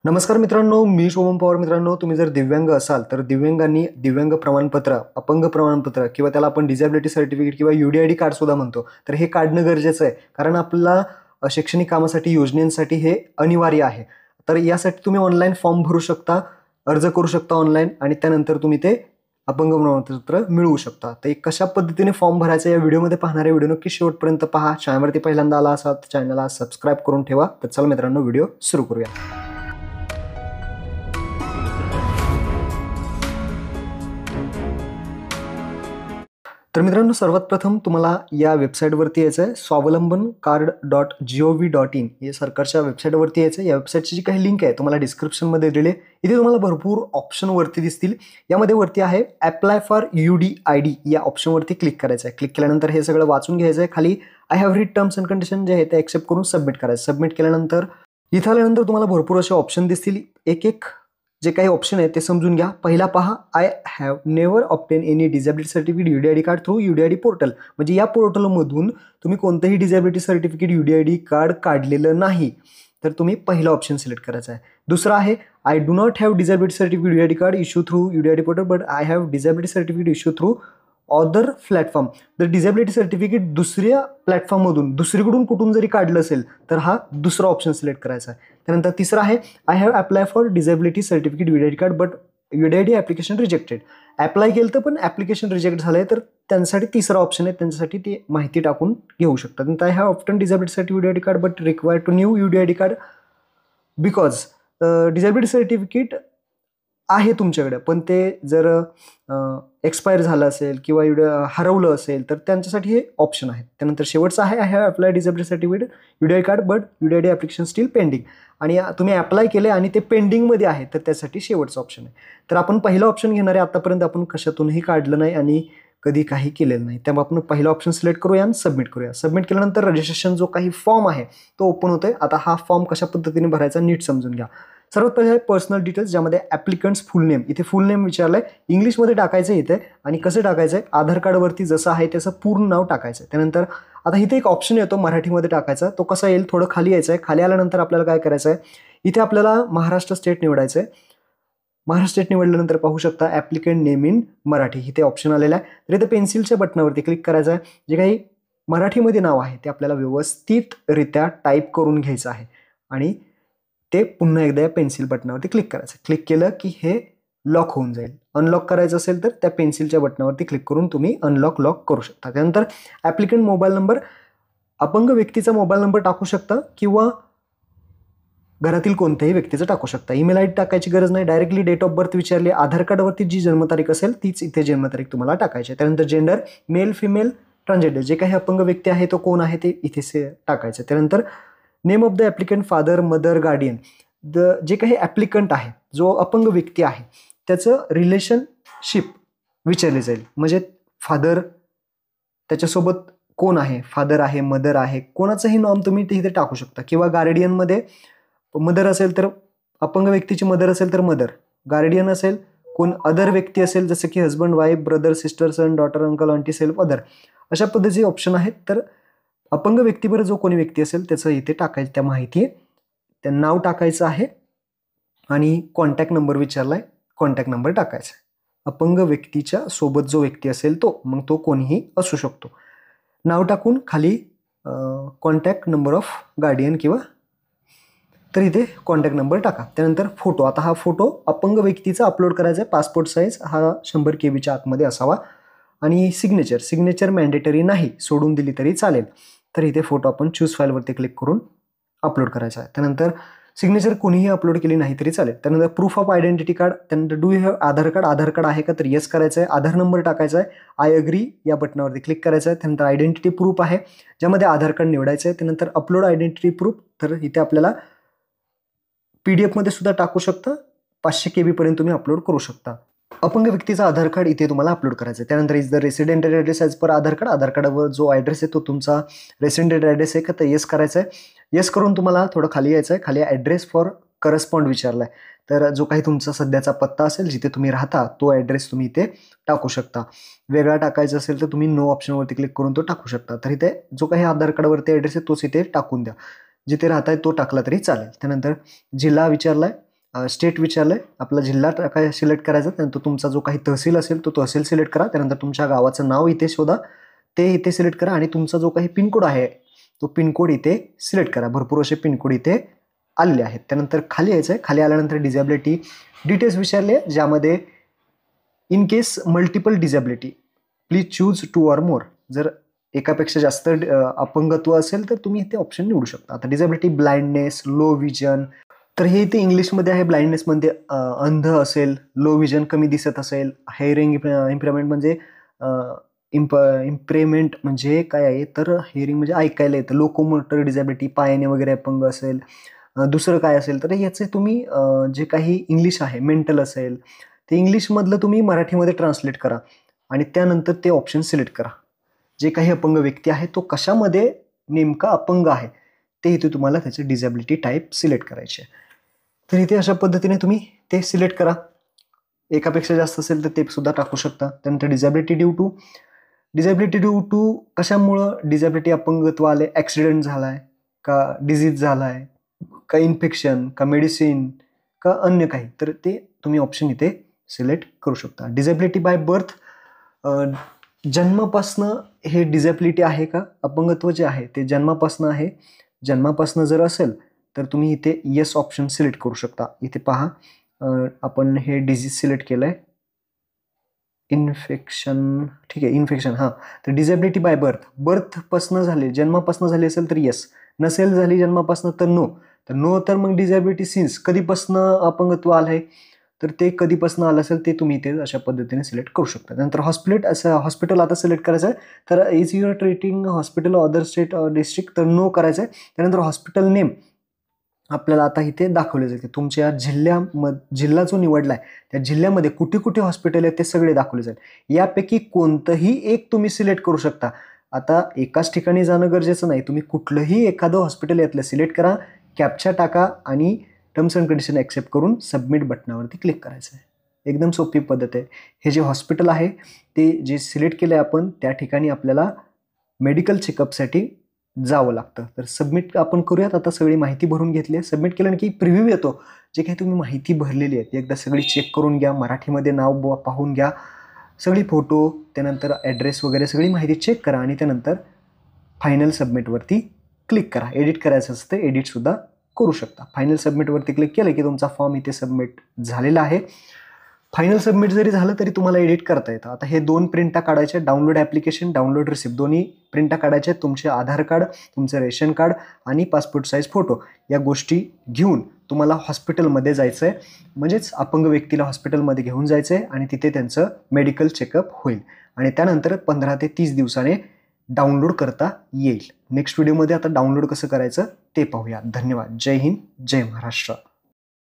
नमस्कार मित्रांनो, मी शोभम पवार. मित्रांनो, तुम्ही जर दिव्यांग असाल तर दिव्यांगांनी दिव्यांग प्रमाणपत्र, अपंग प्रमाणपत्र किंवा त्याला आपण डिझॅबिलिटी सर्टिफिकेट किंवा UDID कार्ड सुद्धा म्हणतो, तर हे काढणं गरजेचं आहे. कारण आपल्याला शैक्षणिक कामासाठी, योजनेसाठी हे अनिवार्य आहे. तर यासाठी तुम्ही ऑनलाईन फॉर्म भरू शकता, अर्ज करू शकता ऑनलाईन आणि त्यानंतर तुम्ही ते अपंग प्रमाणपत्र मिळवू शकता. तर कशा पद्धतीने फॉर्म भरायचा या व्हिडिओमध्ये पाहणारे व्हिडिओ नक्की शेवटपर्यंत पहा. चॅनलवरती पहिल्यांदा आला असाल तर चॅनलला सबस्क्राईब करून ठेवा. तर चला मित्रांनो, व्हिडिओ सुरू करूया. तर मित्रांनो, सर्वात प्रथम तुम्हाला या वेबसाईटवरती यायचं आहे. swavalambanCard.gov.in या सरकारच्या वेबसाईटवरती यायचं आहे. या वेबसाईटची जी काही लिंक आहे तुम्हाला डिस्क्रिप्शनमध्ये दिली आहे. इथे तुम्हाला भरपूर ऑप्शन वरती दिसतील. यामध्ये वरती आहे अप्लाय फॉर UDID या ऑप्शनवरती क्लिक करायचं आहे. क्लिक केल्यानंतर हे सगळं वाचून घ्यायचं आहे. खाली I have read terms and condition जे आहे ते ॲक्सेप्ट करून सबमिट करायचं. सबमिट केल्यानंतर इथं आल्यानंतर तुम्हाला भरपूर असे ऑप्शन दिसतील. एक जे काही ऑप्शन आहे ते समजून घ्या. पहिला पहा, I have never obtain any disability certificate UDID card through UDID portal. म्हणजे या पोर्टलमधून तुम्ही कोणतंही डिझॅबिलिटी सर्टिफिकेट UDID कार्ड काढलेलं नाही, तर तुम्ही पहिला ऑप्शन सिलेक्ट करायचा आहे. दुसरा आहे, I do not have disability certificate UDID card issue through UDID portal but I have disability certificate issue through other platform. जर डिझॅबिलिटी सर्टिफिकेट दुसऱ्या प्लॅटफॉर्ममधून दुसरीकडून कुठून जरी काढलं असेल तर हा दुसरा ऑप्शन सिलेक्ट करायचा आहे. त्यानंतर तिसरा आहे, I have apply for disability certificate UDID card but UDID application rejected. Apply केलं तर पण ॲप्लिकेशन रिजेक्ट झालं आहे, तर त्यांच्यासाठी तिसरा ऑप्शन आहे. त्यांच्यासाठी ती माहिती टाकून घेऊ शकतात. नंतर I have obtain disability certificate UDID card but require to new UDID card because disability certificate आहे तुमच्याकडे, पण ते जर एक्सपायर झालं असेल किंवा हरवलं असेल तर त्यांच्यासाठी हे ऑप्शन आहेत. त्यानंतर शेवटचं आहे, I have apply disability certificate UDID card but UDID application steel pending. आणि तुम्ही अप्लाय केले आणि ते पेंडिंगमध्ये आहे, तर त्यासाठी शेवटचं ऑप्शन आहे. तर आपण पहिलं ऑप्शन घेणार आहे. आतापर्यंत आपण कशातूनही काढलं नाही आणि कधी काही केलेलं नाही, त्यामुळे आपण पहिला ऑप्शन सिलेक्ट करूया आणि सबमिट करूया. सबमिट केल्यानंतर रजिस्ट्रेशन जो काही फॉर्म आहे तो ओपन होतोय. आता हा फॉर्म कशा पद्धतीने भरायचा नीट समजून घ्या. सर्वात पहिले पर्सनल डिटेल्स, ज्यामध्ये ॲप्लिकंट्स फुल नेम, इथे फुल नेम विचारलंय, इंग्लिशमध्ये टाकायचं इथे. आणि कसं टाकायचं आहे, आधार कार्डवरती जसं आहे त्याचं पूर्ण नाव टाकायचं आहे. त्यानंतर आता इथे एक ऑप्शन येतो मराठीमध्ये टाकायचा. तो कसा येईल, थोडं खाली यायचं आहे. खाली आल्यानंतर आपल्याला काय करायचं आहे, इथे आपल्याला महाराष्ट्र स्टेट निवडायचं आहे. महाराष्ट्र स्टेट निवडल्यानंतर पाहू शकता ॲप्लिकंट नेम इन मराठी इथे ऑप्शन आलेला आहे. तर इथे पेन्सिलच्या बटनावरती क्लिक करायचं आहे. जे काही मराठीमध्ये नाव आहे ते आपल्याला व्यवस्थितरित्या टाईप करून घ्यायचं आहे आणि ते पुन्हा एकदा या पेन्सिल बटनावरती क्लिक करायचं. क्लिक केलं की हे लॉक होऊन जाईल. अनलॉक करायचं असेल तर त्या पेन्सिलच्या बटनावरती क्लिक करून तुम्ही लॉक करू शकता. त्यानंतर ॲप्लिकंट मोबाईल नंबर, अपंग व्यक्तीचा मोबाईल नंबर टाकू शकता किंवा घरातील कोणत्याही व्यक्तीचं टाकू शकता. ईमेल ID टाकायची गरज नाही. डायरेक्टली डेट ऑफ बर्थ विचारली, आधार कार्डवरती जी जन्मतारीख असेल तीच इथे जन्मतारीख तुम्हाला टाकायची. त्यानंतर जेंडर, मेल, फिमेल, ट्रान्सजेंडर, जे काही अपंग व्यक्ती आहे तो कोण आहे ते इथे टाकायचं. त्यानंतर name of the applicant, father, mother, guardian. जे काही ॲप्लिकंट आहे, जो अपंग व्यक्ती आहे, त्याचं रिलेशनशिप विचारली जाईल. म्हणजे फादर, त्याच्यासोबत कोण आहे, फादर आहे, मदर आहे, कोणाचंही नाम तुम्ही इथे टाकू शकता. किंवा गार्डियनमध्ये मदर असेल तर, अपंग व्यक्तीची मदर असेल तर मदर, गार्डियन असेल कोण अदर व्यक्ती असेल जसं की husband, wife, brother, sister, son, daughter, uncle, aunty, self, other, अशा पद्धतीचे ऑप्शन आहेत. तर अपंग व्यक्तीवर जो कोणी व्यक्ती असेल त्याचं इथे टाकायचं, त्या माहिती त्या नाव टाकायचं आहे आणि कॉन्टॅक्ट नंबर विचारलाय, कॉन्टॅक्ट नंबर टाकायचा आहे. अपंग व्यक्तीच्या सोबत जो व्यक्ती असेल तो, मग तो कोणीही असू शकतो. नाव टाकून खाली कॉन्टॅक्ट नंबर ऑफ गार्डियन किंवा तर इथे कॉन्टॅक्ट नंबर टाका. त्यानंतर फोटो, आता हा फोटो अपंग व्यक्तीचा अपलोड करायचा आहे. पासपोर्ट साईज हा 100 KB आतमध्ये असावा. आणि सिग्नेचर मॅन्डेटरी नाही, सोडून दिली तरी चालेल. तर इथे फोटो आपण चूज फाईलवरती क्लिक करून अपलोड करायचा आहे. त्यानंतर सिग्नेचर कोणीही अपलोड केली नाही तरी चालेल. त्यानंतर प्रूफ ऑफ आयडेंटिटी कार्ड, त्यानंतर do you have Aadhaar card आहे का, तर येस करायचं आहे. आधार नंबर टाकायचा आहे. आय अग्री या बटनावरती क्लिक करायचं आहे. त्यानंतर आयडेंटिटी प्रूफ आहे, ज्यामध्ये आधार कार्ड निवडायचं आहे. त्यानंतर अपलोड आयडेंटिटी प्रूफ, तर इथे आपल्याला PDF मध्ये सुद्धा टाकू शकता. 500 KB पर्यंत तुम्ही अपलोड करू शकता. अपंग व्यक्तीचा आधार कार्ड इथे तुम्हाला अपलोड करायचं आहे. त्यानंतर is the resident address as per Aadhaar कार्डावर जो ॲड्रेस आहे तो तुमचा रेसिडेंट ॲड्रेस आहे का, तर येस करायचं आहे. येस करून तुम्हाला थोडं खाली यायचं आहे. खाली ॲड्रेस फॉर करस्पॉन्ड विचारला आहे. तर जो काही तुमचा सध्याचा पत्ता असेल, जिथे तुम्ही राहता, तो ॲड्रेस तुम्ही इथे टाकू शकता. वेगळा टाकायचा असेल तर तुम्ही नो ऑप्शनवरती क्लिक करून तो टाकू शकता. तर इथे जो काही आधार कार्डवरती ॲड्रेस आहे तोच इथे टाकून द्या. जिथे राहताय तो टाकला तरी चालेल. त्यानंतर जिल्हा विचारलाय, स्टेट विचारलं आहे, आपला जिल्हा काय सिलेक्ट करायचा, त्यानंतर तुमचा जो काही तहसील असेल तो तहसील सिलेक्ट करा, त्यानंतर तुमच्या गावाचं नाव इथे शोधा, ते इथे सिलेक्ट करा आणि तुमचा जो काही पिनकोड आहे तो पिनकोड इथे सिलेक्ट करा. भरपूर असे पिनकोड इथे आलेले आहेत. त्यानंतर खाली यायचं आहे. खाली आल्यानंतर डिझॅबिलिटी डिटेल्स विचारले, ज्यामध्ये in case multiple disability please choose 2 or more. जर एकापेक्षा जास्त अपंगत्व असेल तर तुम्ही इथे ऑप्शन निवडू शकता. आता डिझॅबिलिटी ब्लाइंडनेस, लो विजन, तर हे इथे इंग्लिशमध्ये आहे. ब्लाइंडनेसमध्ये अंध असेल, लो विजन कमी दिसत असेल, हेअरिंग इम्पेअरमेंट म्हणजे इम्पेअरमेंट म्हणजे काय आहे, तर हेअरिंग म्हणजे ऐकायला येतं. लोकोमोटर डिझॅबिलिटी, पायाने वगैरे अपंग असेल. दुसरं काय असेल तर याचे तुम्ही जे काही इंग्लिश आहे, मेंटल असेल ते इंग्लिशमधलं तुम्ही मराठीमध्ये ट्रान्सलेट करा आणि त्यानंतर ते ऑप्शन सिलेक्ट करा. जे काही अपंग व्यक्ती आहे तो कशामध्ये नेमका अपंग आहे ते इथे तुम्हाला त्याचे डिझॅबिलिटी टाईप सिलेक्ट करायचे. तर इथे अशा पद्धतीने तुम्ही ते सिलेक्ट करा. एकापेक्षा जास्त असेल तर ते सुद्धा टाकू शकता. त्यानंतर डिझॅबिलिटी ड्यू टू कशामुळं डिझॅबिलिटी अपंगत्व आले, ॲक्सिडेंट झालाय का, डिझीज झालाय का, इन्फेक्शन का, मेडिसिन का अन्य काही, तर ते तुम्ही ऑप्शन इथे सिलेक्ट करू शकता. डिझॅबिलिटी बाय बर्थ, जन्मापासनं हे डिझॅबिलिटी आहे का, अपंगत्व जे आहे ते जन्मापासनं आहे. जन्मापासनं जर असेल तर तुम्ही इथे येस ऑप्शन सिलेक्ट करू शकता. इथे पहा, आपण हे डिझीज सिलेक्ट केलं आहे, इन्फेक्शन, ठीक आहे, इन्फेक्शन. हां, तर डिझॅबिलिटी बाय बर्थपासनं झाले, जन्मापासनं झाली असेल तर येस, नसेल झाली जन्मापासनं तर नो. तर नो तर मग डिझॅबिलिटी सिन्स कधीपासनं अपंगत्व आलं आहे तर ते कधीपासनं आलं असेल ते तुम्ही इथे अशा पद्धतीने सिलेक्ट करू शकता. नंतर हॉस्पिटल आता सिलेक्ट करायचं आहे. तर is your treating hospital other state district, तर नो करायचं आहे. त्यानंतर हॉस्पिटल नेम आपल्याला आता इथे दाखवले जाते. तुमच्या जिल्हा जो निवडला आहे त्या जिल्ह्यामध्ये कुठे कुठे हॉस्पिटल आहे ते सगळे दाखवले जाईल. यापैकी कोणतंही एक तुम्ही सिलेक्ट करू शकता. आता एकाच ठिकाणी जाणं गरजेचं नाही, तुम्ही कुठलंही एखादं हॉस्पिटल यातलं सिलेक्ट करा, कॅप्चा टाका आणि टर्म्स अँड कंडिशन ॲक्सेप्ट करून सबमिट बटनावरती क्लिक करायचं आहे. एकदम सोपी पद्धत आहे. हे जे हॉस्पिटल आहे ते जे सिलेक्ट केलं आहे आपण त्या ठिकाणी आपल्याला मेडिकल चेकअपसाठी जावं लागतं. तर सबमिट आपण करूयात. आता सगळी माहिती भरून घेतली आहे. सबमिट केलं की प्रिव्ह्यू येतो, जे काही तुम्ही माहिती भरलेली आहे एकदा सगळी चेक करून घ्या, मराठीमध्ये नाव पाहून घ्या, सगळी फोटो, त्यानंतर ॲड्रेस वगैरे सगळी माहिती चेक करा आणि त्यानंतर फायनल सबमिटवरती क्लिक करा. एडिट करायचं असतं, एडिटसुद्धा करू शकता. फायनल सबमिटवरती क्लिक केलं की तुमचा फॉर्म इथे सबमिट झालेला आहे. फायनल सबमिट जरी झालं तरी तुम्हाला एडिट करता येतं. आता हे 2 प्रिंटा काढायचे, डाउनलोड ॲप्लिकेशन, डाउनलोड रिसिप्ट, दोन्ही प्रिंटा काढायचे. तुमचे आधार कार्ड, तुमचं रेशन कार्ड आणि पासपोर्ट साईज फोटो या गोष्टी घेऊन तुम्हाला हॉस्पिटलमध्ये जायचं आहे. म्हणजेच अपंग व्यक्तीला हॉस्पिटलमध्ये घेऊन जायचं आहे आणि तिथे त्यांचं मेडिकल चेकअप होईल आणि त्यानंतर 15 ते 30 दिवसाने डाउनलोड करता येईल. नेक्स्ट व्हिडिओमध्ये आता डाउनलोड कसं करायचं ते पाहूया. धन्यवाद. जय हिंद, जय महाराष्ट्र.